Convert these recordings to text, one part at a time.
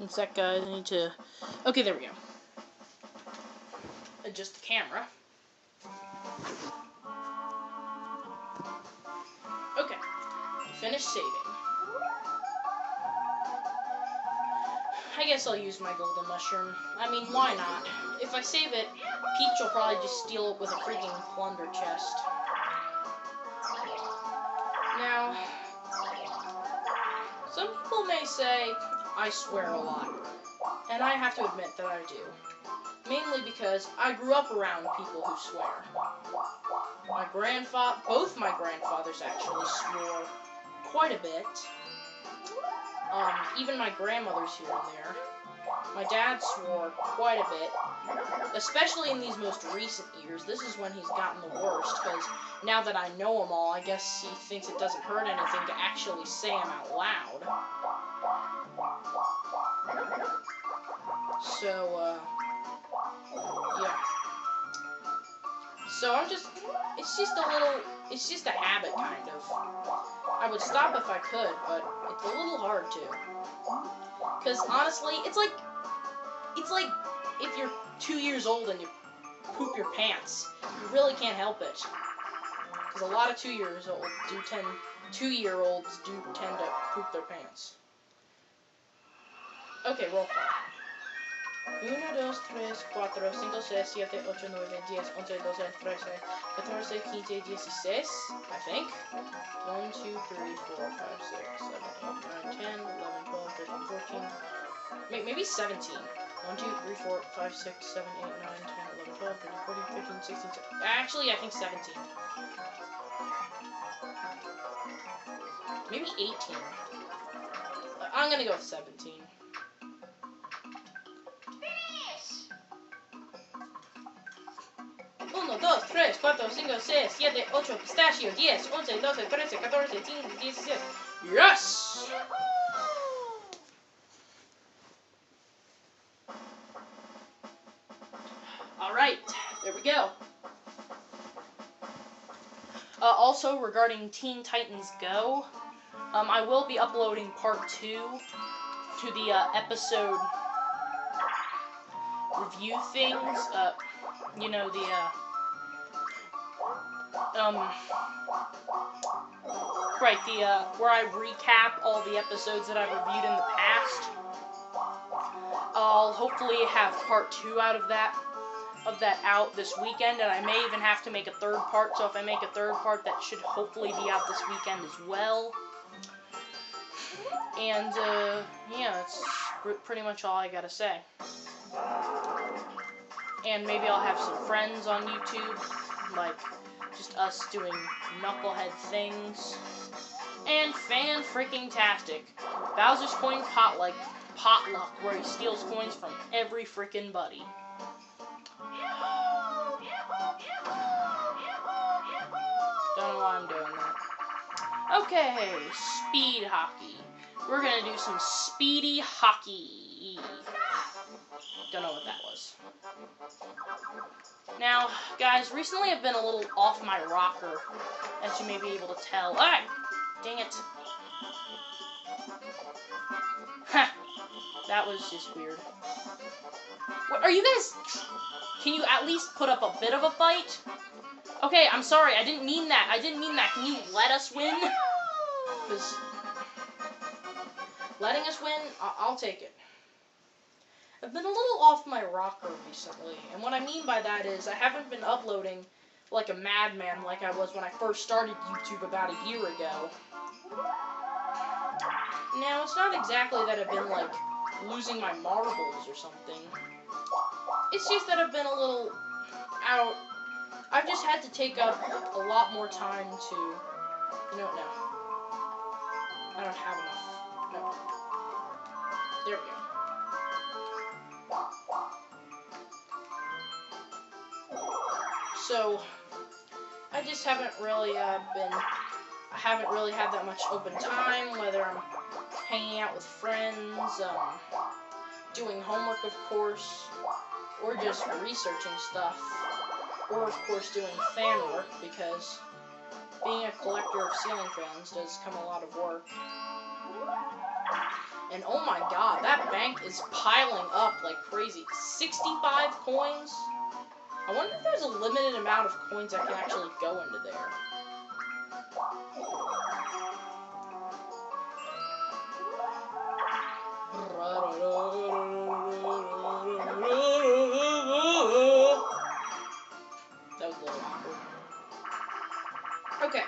One sec, guys. I need to... Okay, there we go. Adjust the camera. Okay. Finish saving. I guess I'll use my golden mushroom. I mean, why not? If I save it, Peach will probably just steal it with a freaking plunder chest. Now, some people may say I swear a lot. And I have to admit that I do. Mainly because I grew up around people who swear. Both my grandfathers actually swore quite a bit. Even my grandmother's here and there. My dad swore quite a bit, especially in these most recent years. This is when he's gotten the worst, because now that I know him all, I guess he thinks it doesn't hurt anything to actually say them out loud. So, yeah. So it's just a habit, kind of. I would stop if I could, but it's a little hard to. Because honestly, it's like if you're 2 years old and you poop your pants, you really can't help it. Because a lot of 2-year-olds do tend to poop their pants. Okay, roll call. 1, 2, 3, 4, 5, 6, 7, 8, 9, 10, 11, 12, 13, 14, 15, 16, I think. 1, 2, 3, 4, 5, 6, 7, 8, 9, 10, 11, 12, 13, 14. Maybe 17. 1, 2, 3, 4, 5, 6, 7, 8, 9, 10, 11, 12, 13, 14, 15, 16, 17. Actually, I think 17. Maybe 18. I'm gonna go with 17. 1, 2, 3, 4, 5, 6, 7, 8, pistachio, 10, 11, 12, 13, 14, 15, 16. Yes! Alright, there we go. Also, regarding Teen Titans Go, I will be uploading part 2 to the episode review things. You know, where I recap all the episodes that I've reviewed in the past. I'll hopefully have part 2 out of that out this weekend, and I may even have to make a 3rd part, so if I make a 3rd part, that should hopefully be out this weekend as well. And, yeah, that's pretty much all I gotta say. And maybe I'll have some friends on YouTube, like just us doing knucklehead things. And fan-freaking-tastic, Bowser's Coin Potluck, where he steals coins from every freaking buddy. Don't know why I'm doing that. Okay, speed hockey. We're gonna do some speedy hockey. Don't know what that was. Now, guys, recently I've been a little off my rocker, as you may be able to tell. Ah, dang it. Ha! That was just weird. What, are you guys... Can you at least put up a bit of a fight? Okay, I'm sorry, I didn't mean that. Can you let us win? Because letting us win, I'll take it. I've been a little off my rocker recently, and what I mean by that is I haven't been uploading like a madman like I was when I first started YouTube about a year ago. Now, it's not exactly that I've been, like, losing my marbles or something. It's just that I've been a little out. I've just had to take up a lot more time to... You know what, no. I don't have enough. No. There we go. So, I just haven't really I haven't really had that much open time, whether I'm hanging out with friends, doing homework, of course, or just researching stuff, or, of course, doing fan work, because being a collector of ceiling fans does come a lot of work. And oh my god, that bank is piling up like crazy. 65 coins? I wonder if there's a limited amount of coins that can actually go into there. That was a little awkward. Okay.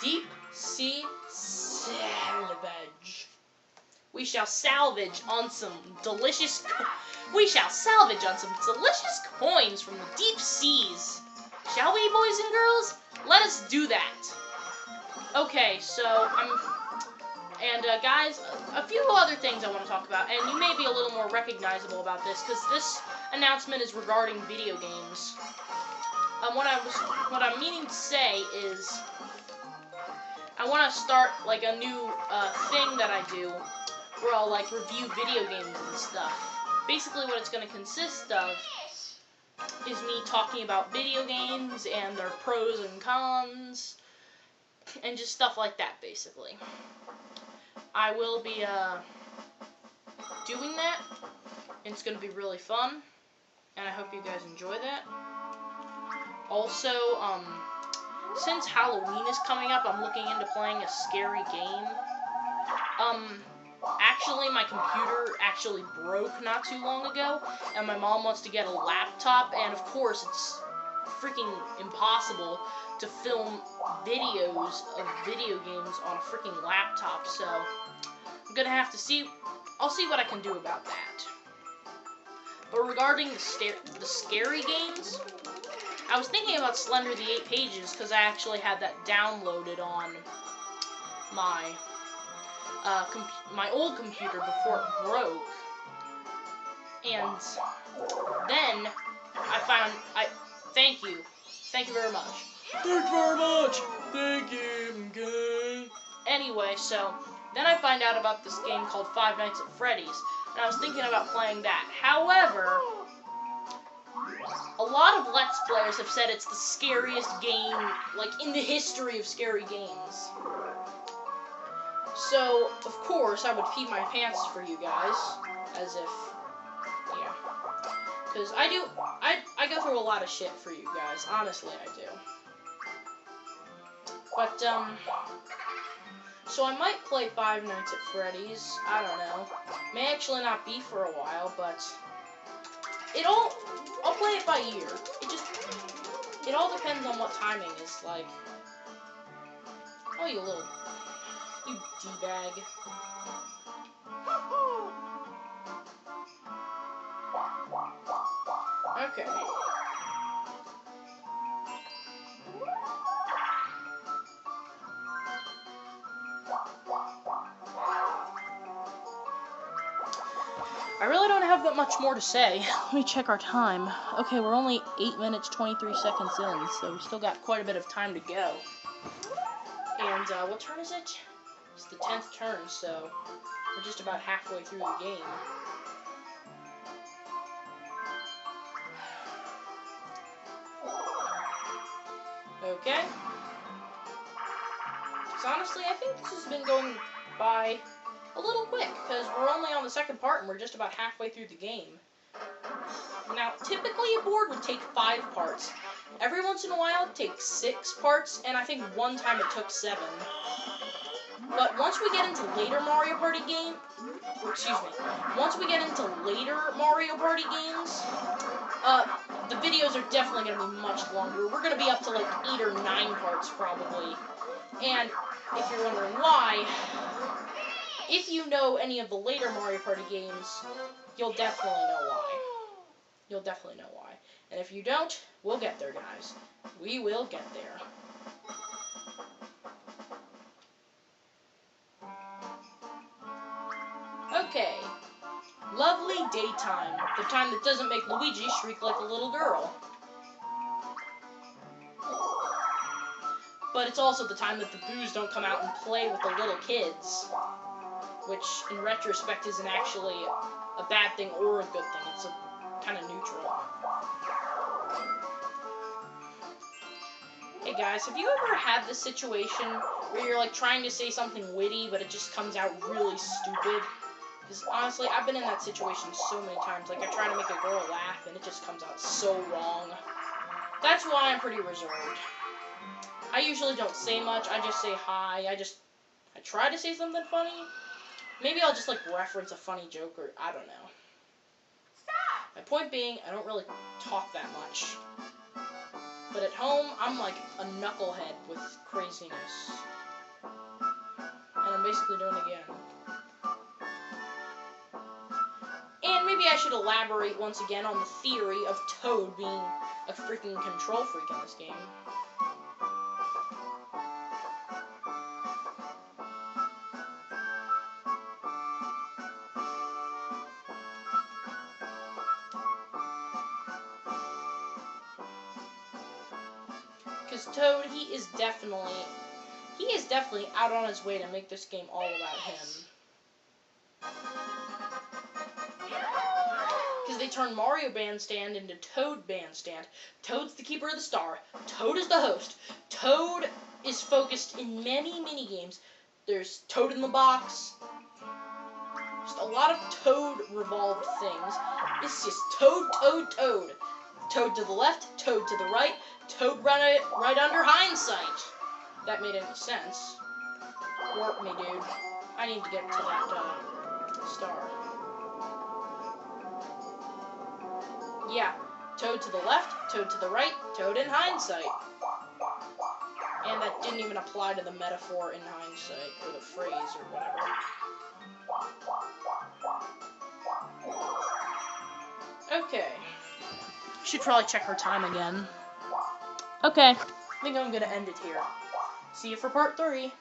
Deep Sea Salvage. We shall salvage on some delicious coins from the deep seas. Shall we, boys and girls? Let us do that. Okay, so guys, a few other things I want to talk about, and you may be a little more recognizable about this, because this announcement is regarding video games. What I'm meaning to say is, I want to start like a new thing that I do, where I'll like review video games and stuff. Basically, what it's going to consist of is me talking about video games and their pros and cons, and just stuff like that, basically. I will be doing that, and it's going to be really fun, and I hope you guys enjoy that. Also, since Halloween is coming up, I'm looking into playing a scary game. Actually, my computer actually broke not too long ago, and my mom wants to get a laptop, and of course, it's freaking impossible to film videos of video games on a freaking laptop, so I'm gonna have to see, I'll see what I can do about that. But regarding the scary games, I was thinking about Slender the 8 Pages, because I actually had that downloaded on my my old computer before it broke, and then I found, thank you very much. Thank you, okay. Anyway, so then I find out about this game called Five Nights at Freddy's, and I was thinking about playing that. However, a lot of Let's Players have said it's the scariest game, like, in the history of scary games. So, of course, I would pee my pants for you guys, as if, yeah. Because I go through a lot of shit for you guys, honestly I do. But, so I might play Five Nights at Freddy's, I don't know. May actually not be for a while, but I'll play it by ear. It all depends on what timing is like. Oh, you D-bag. Okay. I really don't have that much more to say. Let me check our time. Okay, we're only 8 minutes, 23 seconds in, so we still got quite a bit of time to go. And, what turn is it? It's the 10th turn, so we're just about halfway through the game. Okay. So honestly, I think this has been going by a little quick, because we're only on the second part and we're just about halfway through the game. Now, typically a board would take 5 parts. Every once in a while it takes 6 parts, and I think one time it took 7. But once we get into later Mario Party games, the videos are definitely going to be much longer. We're going to be up to like 8 or 9 parts probably. And if you're wondering why, if you know any of the later Mario Party games, you'll definitely know why. And if you don't, we'll get there, guys. We will get there. Okay. Lovely daytime. The time that doesn't make Luigi shriek like a little girl. But it's also the time that the boos don't come out and play with the little kids. Which, in retrospect, isn't actually a bad thing or a good thing. It's kind of neutral. Hey guys, have you ever had this situation where you're like trying to say something witty, but it just comes out really stupid? Because honestly, I've been in that situation so many times. Like, I try to make a girl laugh, and it just comes out so wrong. That's why I'm pretty reserved. I usually don't say much. I just say hi. I try to say something funny. Maybe I'll just, like, reference a funny joke, or I don't know. My point being, I don't really talk that much. But at home, I'm like a knucklehead with craziness. And I'm basically doing it again. And maybe I should elaborate once again on the theory of Toad being a freaking control freak in this game. Because Toad, he is definitely out on his way to make this game all about him. Because they turned Mario Bandstand into Toad Bandstand. Toad's the keeper of the star. Toad is the host. Toad is focused in many games. There's Toad in the Box. Just a lot of Toad-revolved things. It's just Toad, Toad, Toad. Toad to the left, Toad to the right, Toad right under hindsight. That made any sense. Warp me, dude. I need to get to that star. Yeah, Toad to the left, Toad to the right, Toad in hindsight. And that didn't even apply to the metaphor in hindsight, or the phrase, or whatever. Okay. Should probably check her time again. Okay, I think I'm gonna end it here. See you for part 3.